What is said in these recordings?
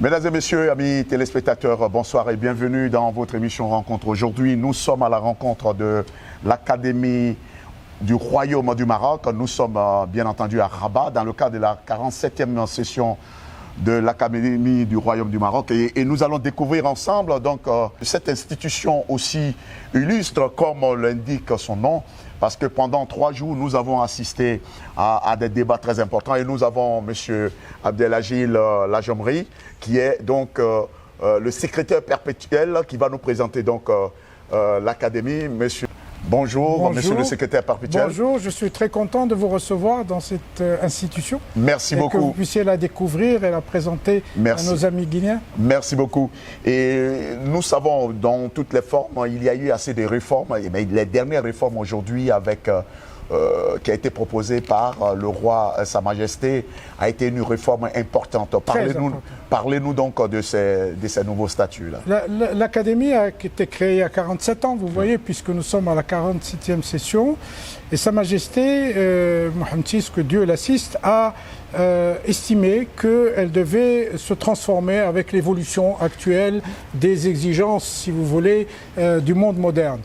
Mesdames et messieurs, amis téléspectateurs, bonsoir et bienvenue dans votre émission Rencontre. Aujourd'hui, nous sommes à la rencontre de l'Académie du Royaume du Maroc. Nous sommes bien entendu à Rabat dans le cadre de la 47e session de l'Académie du Royaume du Maroc et nous allons découvrir ensemble donc cette institution aussi illustre comme l'indique son nom, parce que pendant 3 jours nous avons assisté à des débats très importants et nous avons M. Abdelagil Lajomri qui est donc le secrétaire perpétuel qui va nous présenter donc l'Académie. Bonjour, monsieur le secrétaire perpétuel. Bonjour, je suis très content de vous recevoir dans cette institution. Merci beaucoup. Que vous puissiez la découvrir et la présenter à nos amis guinéens. Merci beaucoup. Et nous savons, dans toutes les formes, il y a eu assez de réformes. Mais les dernières réformes aujourd'hui qui a été proposée par le roi, Sa Majesté, a été une réforme importante. Parlez-nous donc de ces nouveaux statuts-là. L'Académie a été créée il y a 47 ans, vous voyez, puisque nous sommes à la 47e session. Et Sa Majesté, Mohamed VI, que Dieu l'assiste, a estimé qu'elle devait se transformer avec l'évolution actuelle des exigences, si vous voulez, du monde moderne.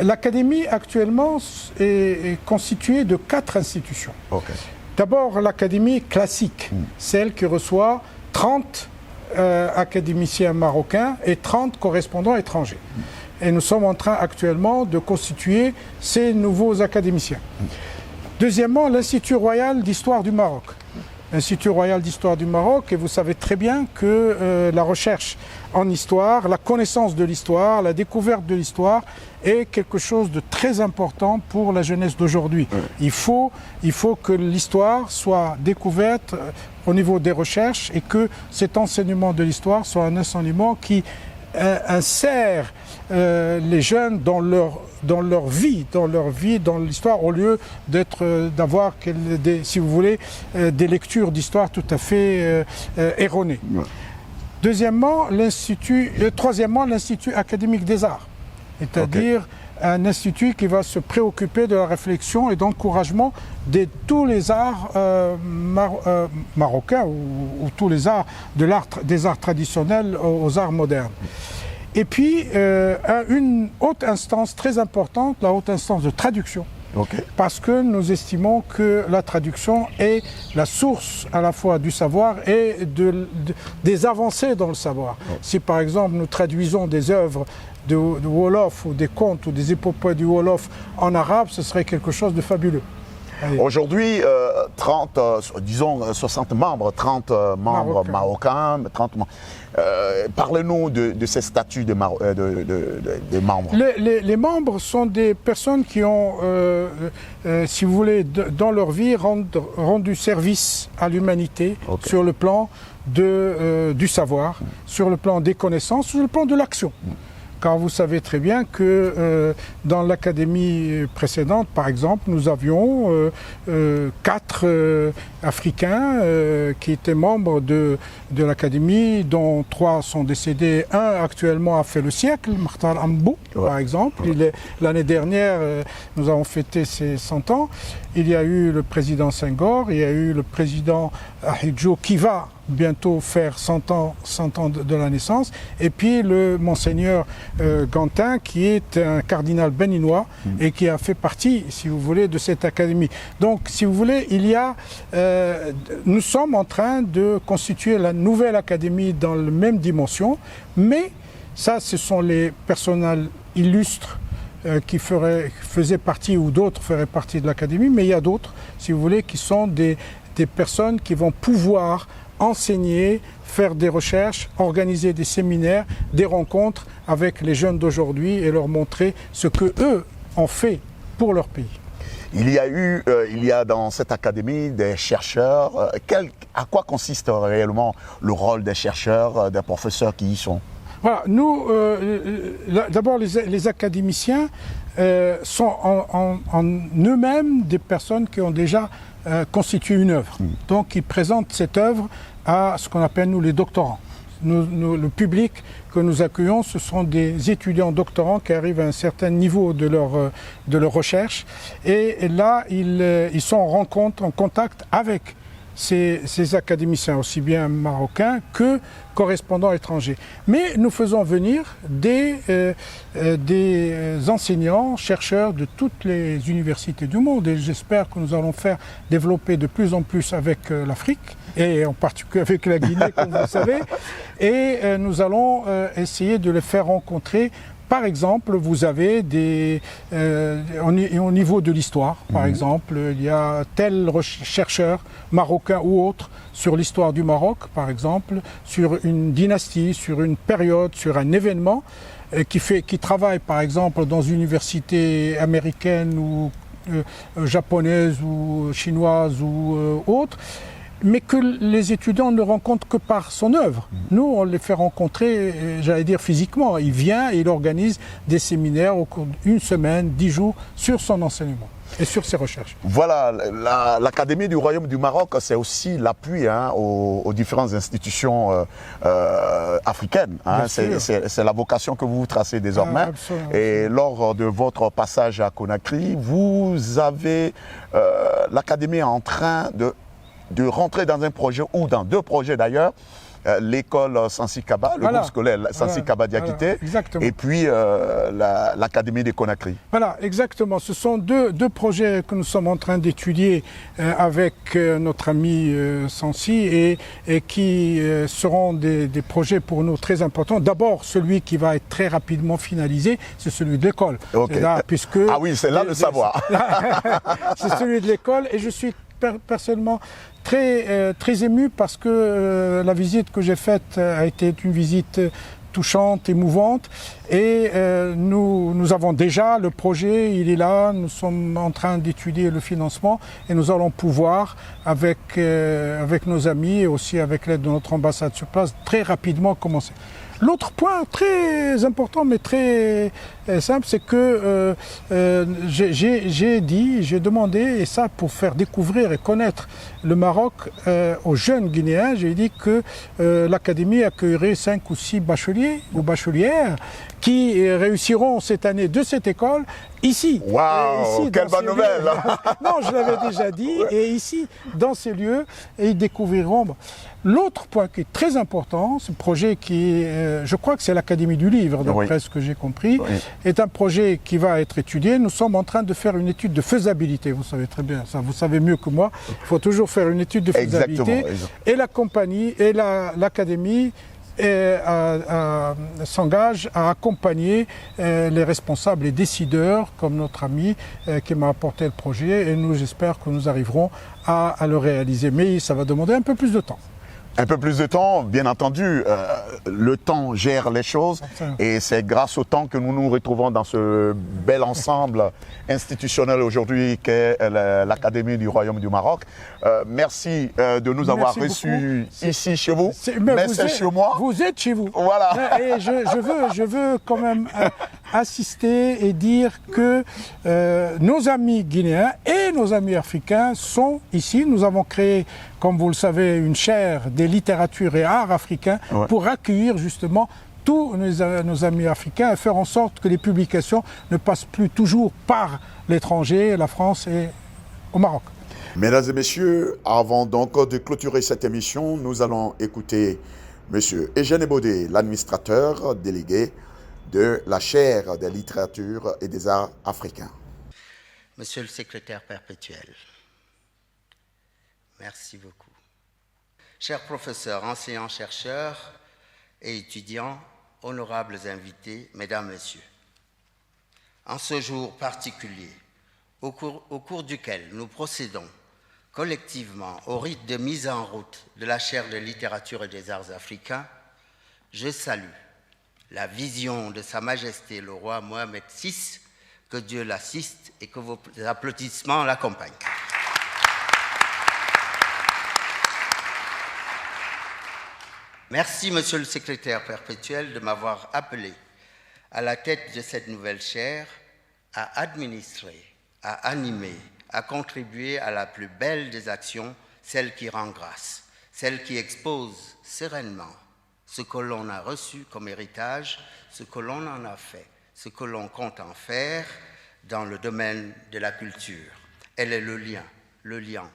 L'Académie actuellement est constituée de 4 institutions. Okay. D'abord l'Académie classique, celle qui reçoit 30 académiciens marocains et 30 correspondants étrangers. Et nous sommes en train actuellement de constituer ces nouveaux académiciens. Deuxièmement, l'Institut royal d'histoire du Maroc. L'Institut royal d'histoire du Maroc, et vous savez très bien que la recherche en histoire, la connaissance de l'histoire, la découverte de l'histoire est quelque chose de très important pour la jeunesse d'aujourd'hui. Il faut que l'histoire soit découverte au niveau des recherches et que cet enseignement de l'histoire soit un enseignement qui insère les jeunes dans leur vie, dans l'histoire, au lieu d'avoir, si vous voulez, des lectures d'histoire tout à fait erronées. Troisièmement, l'Institut académique des arts, c'est-à-dire un institut qui va se préoccuper de la réflexion et d'encouragement de tous les arts marocains ou tous les arts des arts traditionnels aux arts modernes. Et puis, une haute instance très importante, la haute instance de traduction. Parce que nous estimons que la traduction est la source à la fois du savoir et des avancées dans le savoir. Si par exemple nous traduisons des œuvres de Wolof ou des contes ou des épopées du Wolof en arabe, ce serait quelque chose de fabuleux. Aujourd'hui, 60 membres, 30 membres marocains, 30 membres. Parlez-nous de ces statuts de membres. Les membres sont des personnes qui ont, si vous voulez, dans leur vie, rendu service à l'humanité sur le plan du savoir, sur le plan des connaissances, sur le plan de l'action. Car vous savez très bien que dans l'académie précédente, par exemple, nous avions 4 Africains qui étaient membres de l'académie, dont 3 sont décédés. Un actuellement a fait le siècle, Martar Ambou, par exemple. L'année dernière, nous avons fêté ses 100 ans. Il y a eu le président Senghor, il y a eu le président Ahidjo qui va bientôt faire 100 ans de la naissance, et puis le monseigneur Gantin qui est un cardinal béninois et qui a fait partie, si vous voulez, de cette académie. Donc, si vous voulez, nous sommes en train de constituer la nouvelle académie dans la même dimension, mais ça, ce sont les personnels illustres qui faisaient partie, ou d'autres feraient partie de l'académie, mais il y a d'autres, si vous voulez, qui sont des personnes qui vont pouvoir enseigner, faire des recherches, organiser des séminaires, des rencontres avec les jeunes d'aujourd'hui et leur montrer ce qu'eux ont fait pour leur pays. Il y a dans cette académie des chercheurs. À quoi consiste réellement le rôle des chercheurs, des professeurs qui y sont? Voilà, nous, d'abord les académiciens sont en eux-mêmes des personnes qui ont déjà constitué une œuvre. Donc ils présentent cette œuvre à ce qu'on appelle nous les doctorants. Le public que nous accueillons, ce sont des étudiants doctorants qui arrivent à un certain niveau de leur recherche. Et là, ils sont en contact avec ces académiciens, aussi bien marocains que correspondants étrangers. Mais nous faisons venir des enseignants, chercheurs de toutes les universités du monde et j'espère que nous allons faire développer de plus en plus avec l'Afrique et en particulier avec la Guinée, comme vous le savez, et nous allons essayer de les faire rencontrer. Par exemple, vous avez au niveau de l'histoire, par exemple, il y a tel chercheur marocain ou autre sur l'histoire du Maroc, par exemple, sur une dynastie, sur une période, sur un événement, qui travaille, par exemple, dans une université américaine ou japonaise ou chinoise ou autre, mais que les étudiants ne rencontrent que par son œuvre. Nous, on les fait rencontrer, j'allais dire physiquement. Il vient et il organise des séminaires au cours d'une semaine, 10 jours, sur son enseignement et sur ses recherches. Voilà, l'Académie du Royaume du Maroc, c'est aussi l'appui aux différentes institutions africaines. Hein. C'est la vocation que vous tracez désormais. Absolument. Et lors de votre passage à Conakry, vous avez l'Académie en train de rentrer dans un projet, ou dans 2 projets d'ailleurs, l'école Sansi Kaba, le groupe scolaire Sansi Kaba Diakité, et puis l'Académie de Conakry. Voilà, exactement. Ce sont deux projets que nous sommes en train d'étudier avec notre ami Sansi et qui seront des projets pour nous très importants. D'abord, celui qui va être très rapidement finalisé, c'est celui de l'école. Okay. Ah oui, c'est là le savoir. C'est celui de l'école et je suis personnellement très ému parce que la visite que j'ai faite a été une visite touchante, émouvante et nous avons déjà le projet, il est là, nous sommes en train d'étudier le financement et nous allons pouvoir avec nos amis et aussi avec l'aide de notre ambassade sur place très rapidement commencer. L'autre point très important mais très simple, c'est que j'ai demandé, et ça pour faire découvrir et connaître le Maroc aux jeunes Guinéens, j'ai dit que l'Académie accueillerait 5 ou 6 bacheliers ou bachelières qui réussiront cette année de cette école ici. Waouh, quelle bonne nouvelle! Non, je l'avais déjà dit, et ici, dans ces lieux, et ils découvriront. L'autre point qui est très important, ce projet qui est, je crois que c'est l'Académie du Livre, d'après ce que j'ai compris, est un projet qui va être étudié. Nous sommes en train de faire une étude de faisabilité, vous savez très bien, ça vous savez mieux que moi, il faut toujours faire une étude de faisabilité. Exactement. Et la compagnie et l'Académie s'engage à accompagner les responsables et décideurs, comme notre ami qui m'a apporté le projet, et nous, j'espère que nous arriverons à le réaliser. Mais ça va demander un peu plus de temps. Un peu plus de temps, bien entendu, le temps gère les choses et c'est grâce au temps que nous nous retrouvons dans ce bel ensemble institutionnel aujourd'hui qu'est l'Académie du Royaume du Maroc. Merci de nous avoir reçus ici chez vous, mais c'est chez moi. Vous êtes chez vous. Voilà. Et je veux quand même assister et dire que nos amis guinéens et nos amis africains sont ici. Nous avons créé, comme vous le savez, une chaire des littératures et arts africains pour accueillir justement tous nos amis africains et faire en sorte que les publications ne passent plus toujours par l'étranger, la France et au Maroc. Mesdames et messieurs, avant donc de clôturer cette émission, nous allons écouter M. Eugène Bodé, l'administrateur délégué de la chaire des littératures et des arts africains. Monsieur le secrétaire perpétuel, merci beaucoup. Chers professeurs, enseignants, chercheurs et étudiants, honorables invités, mesdames, messieurs, en ce jour particulier, au cours duquel nous procédons collectivement au rite de mise en route de la chaire de littérature et des arts africains, je salue la vision de Sa Majesté le roi Mohamed VI, que Dieu l'assiste et que vos applaudissements l'accompagnent. Merci, Monsieur le secrétaire perpétuel, de m'avoir appelé à la tête de cette nouvelle chaire à administrer, à animer, à contribuer à la plus belle des actions, celle qui rend grâce, celle qui expose sereinement ce que l'on a reçu comme héritage, ce que l'on en a fait, ce que l'on compte en faire dans le domaine de la culture. Elle est le lien.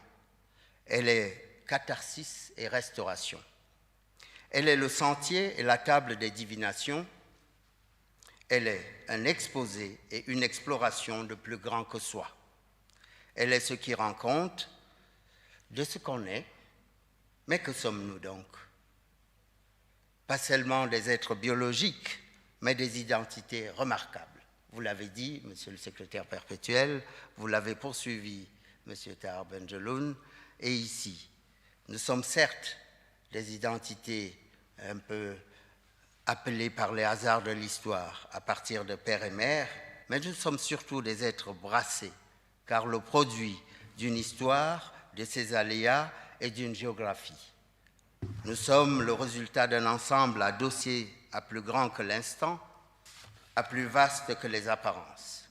Elle est catharsis et restauration. Elle est le sentier et la table des divinations. Elle est un exposé et une exploration de plus grand que soi. Elle est ce qui rend compte de ce qu'on est, mais que sommes-nous donc? Pas seulement des êtres biologiques, mais des identités remarquables. Vous l'avez dit, Monsieur le secrétaire perpétuel, vous l'avez poursuivi, Monsieur Tahar Benjeloun, et ici, nous sommes certes des identités un peu appelées par les hasards de l'histoire à partir de père et mère, mais nous sommes surtout des êtres brassés, car le produit d'une histoire, de ses aléas et d'une géographie. Nous sommes le résultat d'un ensemble à dossier à plus grand que l'instant, à plus vaste que les apparences.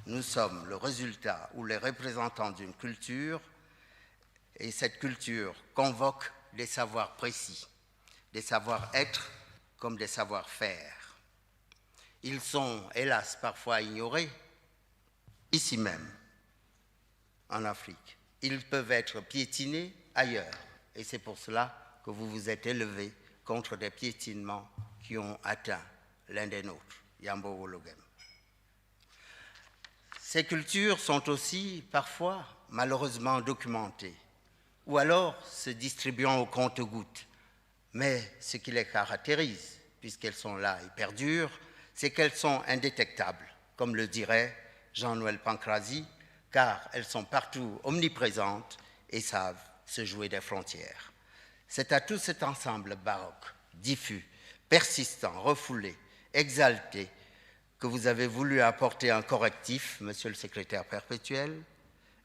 Nous sommes le résultat ou les représentants d'une culture, et cette culture convoque des savoirs précis, des savoir-être comme des savoir-faire. Ils sont, hélas, parfois ignorés, ici même, en Afrique. Ils peuvent être piétinés ailleurs, et c'est pour cela que vous vous êtes élevé contre des piétinements qui ont atteint l'un des nôtres, Yambo Wologem. Ces cultures sont aussi parfois malheureusement documentées, ou alors se distribuant au compte-gouttes. Mais ce qui les caractérise, puisqu'elles sont là et perdurent, c'est qu'elles sont indétectables, comme le dirait Jean-Noël Pancrazi, car elles sont partout omniprésentes et savent se jouer des frontières. C'est à tout cet ensemble baroque, diffus, persistant, refoulé, exalté, que vous avez voulu apporter un correctif, Monsieur le secrétaire perpétuel,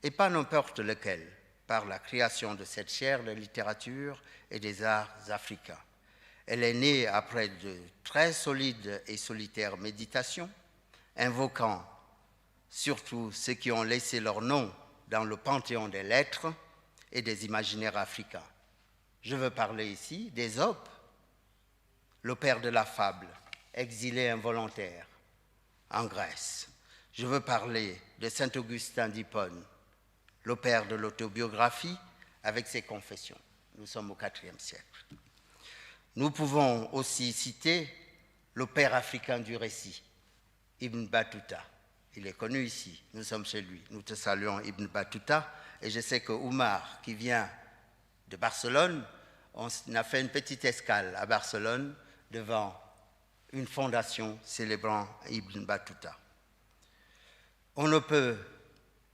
et pas n'importe lequel, par la création de cette chaire de littérature et des arts africains. Elle est née après de très solides et solitaires méditations, invoquant surtout ceux qui ont laissé leur nom dans le panthéon des lettres et des imaginaires africains. Je veux parler ici d'Ésope, le père de la fable, exilé involontaire en Grèce. Je veux parler de saint Augustin d'Hippone, le père de l'autobiographie avec ses confessions. Nous sommes au IVe siècle. Nous pouvons aussi citer le père africain du récit, Ibn Battuta. Il est connu ici, nous sommes chez lui. Nous te saluons, Ibn Battuta, et je sais que Oumar, qui vient de Barcelone, on a fait une petite escale à Barcelone devant une fondation célébrant Ibn Battuta. On ne peut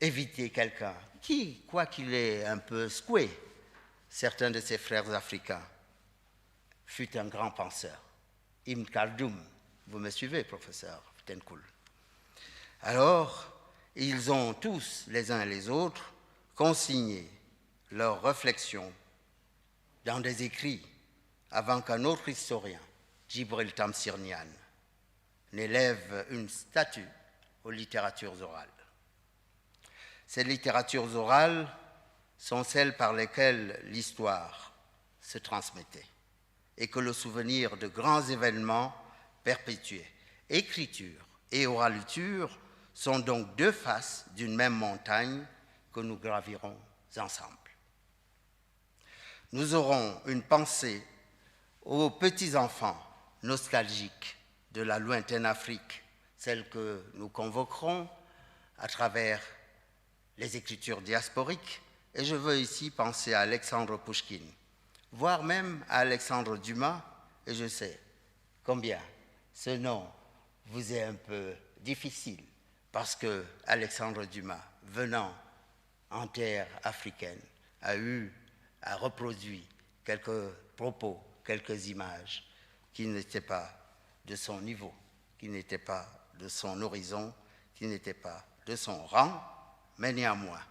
éviter quelqu'un qui, quoi qu'il ait un peu secoué certains de ses frères africains, fut un grand penseur. Ibn Khaldoun, vous me suivez, professeur Tenkoul. Alors, ils ont tous, les uns et les autres, consigné leurs réflexions dans des écrits avant qu'un autre historien, Djibril Tamsir-Niane, n'élève une statue aux littératures orales. Ces littératures orales sont celles par lesquelles l'histoire se transmettait et que le souvenir de grands événements perpétuait. Écriture et oraliture sont donc deux faces d'une même montagne que nous gravirons ensemble. Nous aurons une pensée aux petits-enfants nostalgiques de la lointaine Afrique, celle que nous convoquerons à travers les écritures diasporiques, et je veux ici penser à Alexandre Pouchkine, voire même à Alexandre Dumas, et je sais combien ce nom vous est un peu difficile, parce que Alexandre Dumas, venant en terre africaine, a reproduit quelques propos, quelques images qui n'étaient pas de son niveau, qui n'étaient pas de son horizon, qui n'étaient pas de son rang, mais néanmoins,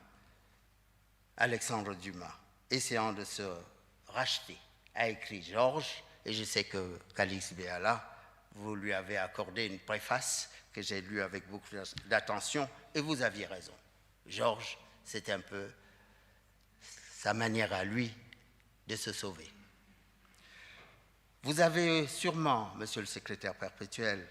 Alexandre Dumas, essayant de se racheter, a écrit Georges, et je sais que Calix Béala, vous lui avez accordé une préface que j'ai lue avec beaucoup d'attention, et vous aviez raison. Georges, c'est un peu sa manière à lui de se sauver. Vous avez sûrement, Monsieur le secrétaire perpétuel,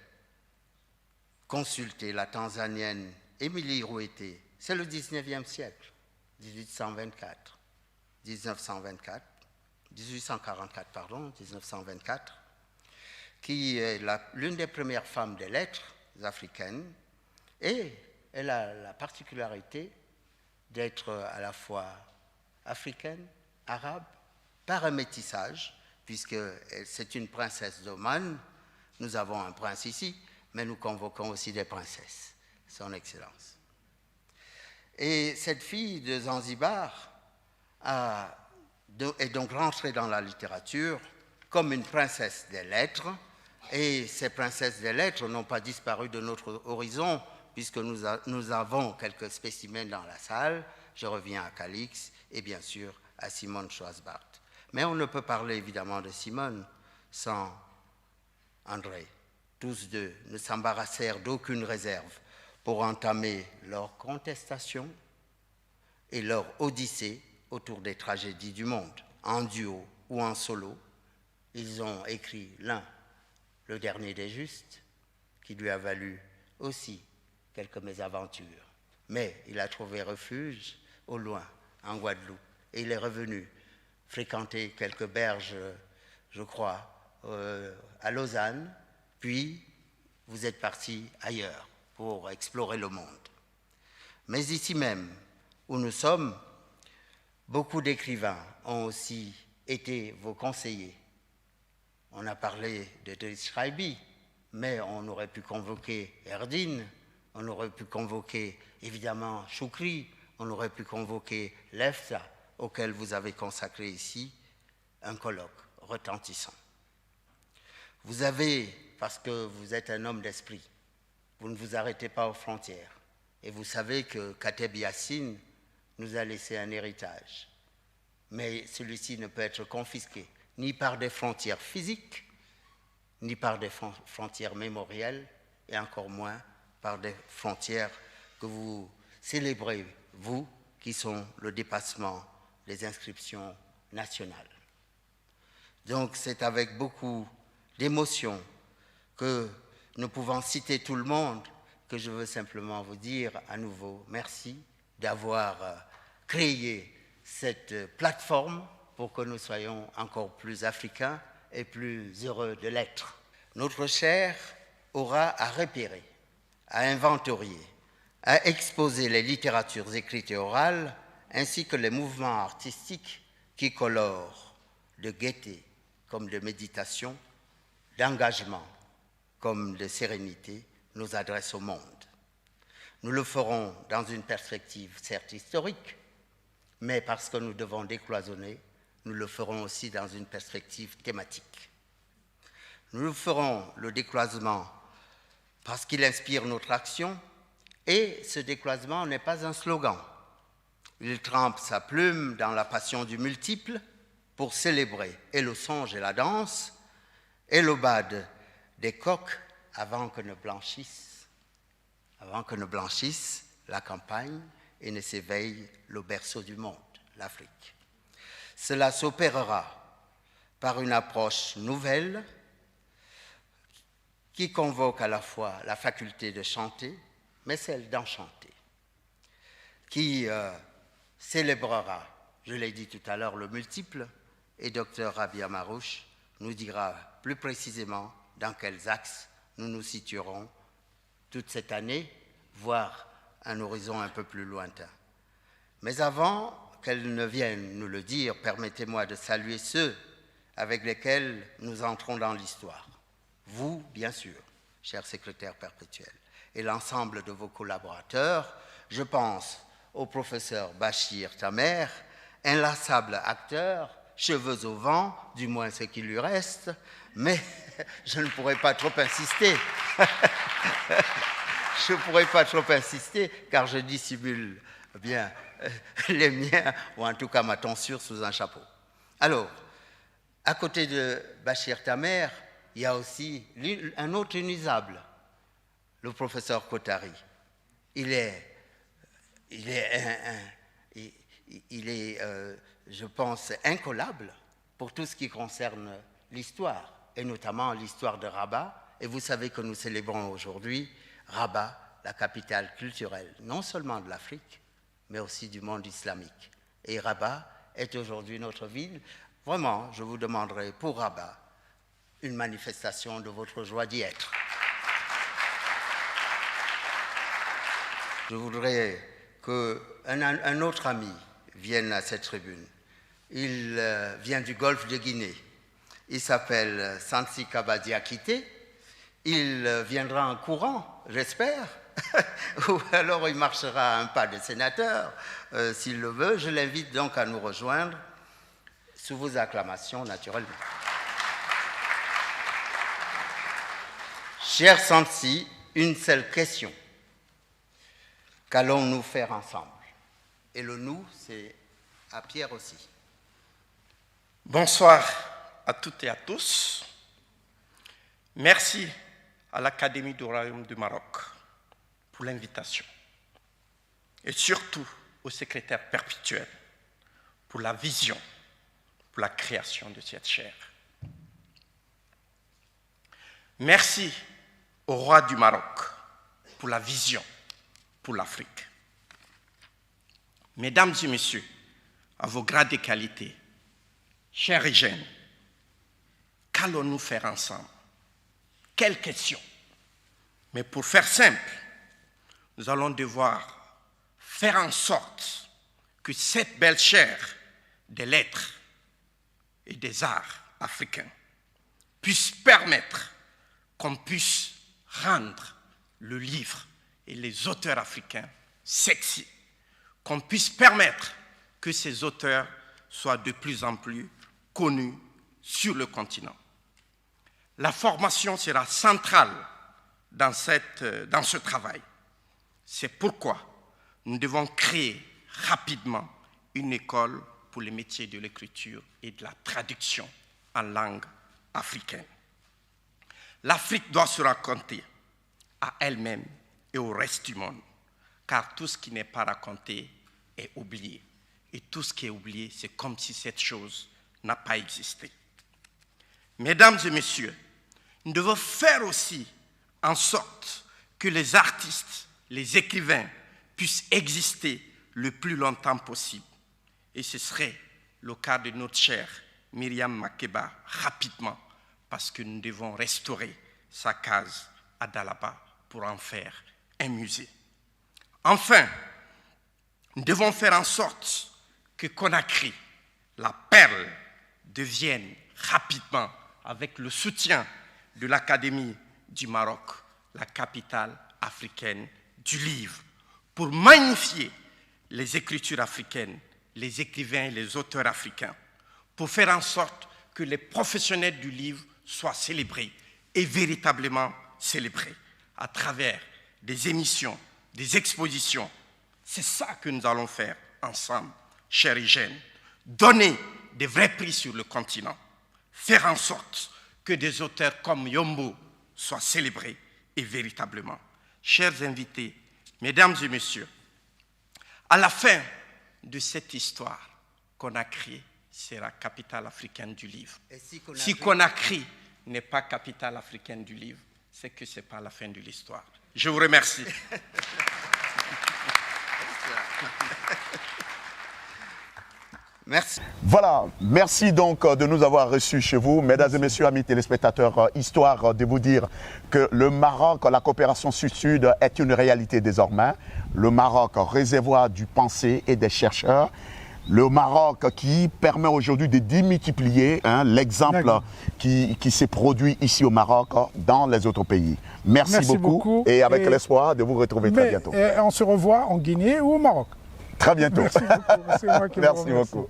consulté la Tanzanienne Émilie Roueté. C'est le 19e siècle, 1824. 1844, pardon, 1924, qui est l'une des premières femmes des lettres africaines, et elle a la particularité d'être à la fois africaine, arabe, par un métissage, puisque c'est une princesse d'Oman. Nous avons un prince ici, mais nous convoquons aussi des princesses, son Excellence. Et cette fille de Zanzibar est donc rentrée dans la littérature comme une princesse des lettres, et ces princesses des lettres n'ont pas disparu de notre horizon, puisque nous avons quelques spécimens dans la salle. Je reviens à Calix et bien sûr à Simone Schwarzbart. Mais on ne peut parler évidemment de Simone sans André. Tous deux ne s'embarrassèrent d'aucune réserve pour entamer leur contestation et leur odyssée autour des tragédies du monde, en duo ou en solo. Ils ont écrit l'un, Le Dernier des Justes, qui lui a valu aussi quelques mésaventures. Mais il a trouvé refuge au loin, en Guadeloupe, et il est revenu fréquenter quelques berges, je crois, à Lausanne, puis vous êtes parti ailleurs pour explorer le monde. Mais ici même, où nous sommes, beaucoup d'écrivains ont aussi été vos conseillers. On a parlé de Driss Schreiby, mais on aurait pu convoquer Herdine, on aurait pu convoquer évidemment Choukri, on aurait pu convoquer Lefsa, auquel vous avez consacré ici un colloque retentissant. Vous avez, parce que vous êtes un homme d'esprit, vous ne vous arrêtez pas aux frontières, et vous savez que Kateb Yassine nous a laissé un héritage. Mais celui-ci ne peut être confisqué ni par des frontières physiques, ni par des frontières mémorielles, et encore moins par des frontières que vous célébrez, vous, qui sont le dépassement des inscriptions nationales. Donc c'est avec beaucoup d'émotion que, ne pouvant citer tout le monde, que je veux simplement vous dire à nouveau merci d'avoir créé cette plateforme pour que nous soyons encore plus africains et plus heureux de l'être. Notre chaire aura à repérer, à inventorier, à exposer les littératures écrites et orales, ainsi que les mouvements artistiques qui colorent de gaieté comme de méditation, d'engagement comme de sérénité nos adresses au monde. Nous le ferons dans une perspective certes historique, mais parce que nous devons décloisonner, nous le ferons aussi dans une perspective thématique. Nous ferons le décloisonnement parce qu'il inspire notre action, et ce décloisonnement n'est pas un slogan. Il trempe sa plume dans la passion du multiple pour célébrer et le songe et la danse, et l'aubade des coqs avant que ne blanchisse la campagne et ne s'éveille le berceau du monde, l'Afrique. Cela s'opérera par une approche nouvelle qui convoque à la fois la faculté de chanter, mais celle d'enchanter, qui célébrera, je l'ai dit tout à l'heure, le multiple, et Dr Rabia Marouche nous dira plus précisément dans quels axes nous nous situerons toute cette année, voire un horizon un peu plus lointain. Mais avant qu'elle ne vienne nous le dire, permettez-moi de saluer ceux avec lesquels nous entrons dans l'histoire. Vous, bien sûr, cher secrétaire perpétuel, et l'ensemble de vos collaborateurs. Je pense au professeur Bachir Tamer, inlassable acteur, cheveux au vent, du moins ce qui lui reste, mais je ne pourrais pas trop insister. Je ne pourrais pas trop insister, car je dissimule bien les miens, ou en tout cas ma tonsure sous un chapeau. Alors, à côté de Bachir Tamer, il y a aussi un autre inusable, le professeur Kotari. Il est, je pense, incollable pour tout ce qui concerne l'histoire, et notamment l'histoire de Rabat. Et vous savez que nous célébrons aujourd'hui Rabat, la capitale culturelle, non seulement de l'Afrique, mais aussi du monde islamique. Et Rabat est aujourd'hui notre ville. Vraiment, je vous demanderai pour Rabat une manifestation de votre joie d'y être. Je voudrais qu'un autre ami vienne à cette tribune. Il vient du golfe de Guinée. Il s'appelle Sansi Kaba Diakité. Il viendra en courant, j'espère. Ou alors il marchera à un pas de sénateur, s'il le veut. Je l'invite donc à nous rejoindre, sous vos acclamations, naturellement. Cher Sansi, une seule question. Qu'allons-nous faire ensemble? Et le « nous », c'est à Pierre aussi. Bonsoir à toutes et à tous. Merci à l'Académie du Royaume du Maroc pour l'invitation. Et surtout au secrétaire perpétuel pour la vision, pour la création de cette chaire. Merci au roi du Maroc pour la vision pour l'Afrique. Mesdames et messieurs, à vos grades et qualités, chers et jeunes, qu'allons-nous faire ensemble? Quelle question? Mais pour faire simple, nous allons devoir faire en sorte que cette belle chaire des lettres et des arts africains puisse permettre qu'on puisse rendre le livre et les auteurs africains sexy, qu'on puisse permettre que ces auteurs soient de plus en plus connus sur le continent. La formation sera centrale dans ce travail. C'est pourquoi nous devons créer rapidement une école pour les métiers de l'écriture et de la traduction en langue africaine. L'Afrique doit se raconter à elle-même et au reste du monde, car tout ce qui n'est pas raconté est oublié. Et tout ce qui est oublié, c'est comme si cette chose n'a pas existé. Mesdames et messieurs, nous devons faire aussi en sorte que les artistes, les écrivains puissent exister le plus longtemps possible. Et ce serait le cas de notre chère Myriam Makeba rapidement, parce que nous devons restaurer sa case à Dalaba pour en faire un musée. Enfin, nous devons faire en sorte que Conakry, la perle, devienne rapidement, avec le soutien de l'Académie du Maroc, la capitale africaine du livre, pour magnifier les écritures africaines, les écrivains et les auteurs africains, pour faire en sorte que les professionnels du livre soient célébrés et véritablement célébrés à travers des émissions, des expositions. C'est ça que nous allons faire ensemble, chers et jeunes. Donner des vrais prix sur le continent. Faire en sorte que des auteurs comme Yombo soient célébrés et véritablement. Chers invités, mesdames et messieurs, à la fin de cette histoire, Conakry sera capitale africaine du livre. Si Conakry n'est pas capitale africaine du livre, c'est que ce n'est pas la fin de l'histoire. Je vous remercie. Merci. Voilà, merci donc de nous avoir reçus chez vous. Mesdames et messieurs, amis téléspectateurs, histoire de vous dire que le Maroc, la coopération sud-sud est une réalité désormais. Le Maroc, réservoir du pensée et des chercheurs. Le Maroc qui permet aujourd'hui de démultiplier l'exemple qui s'est produit ici au Maroc dans les autres pays. Merci beaucoup et avec l'espoir de vous retrouver très bientôt. On se revoit en Guinée ou au Maroc. Très bientôt. Merci beaucoup. C'est moi qui vous remercie. beaucoup.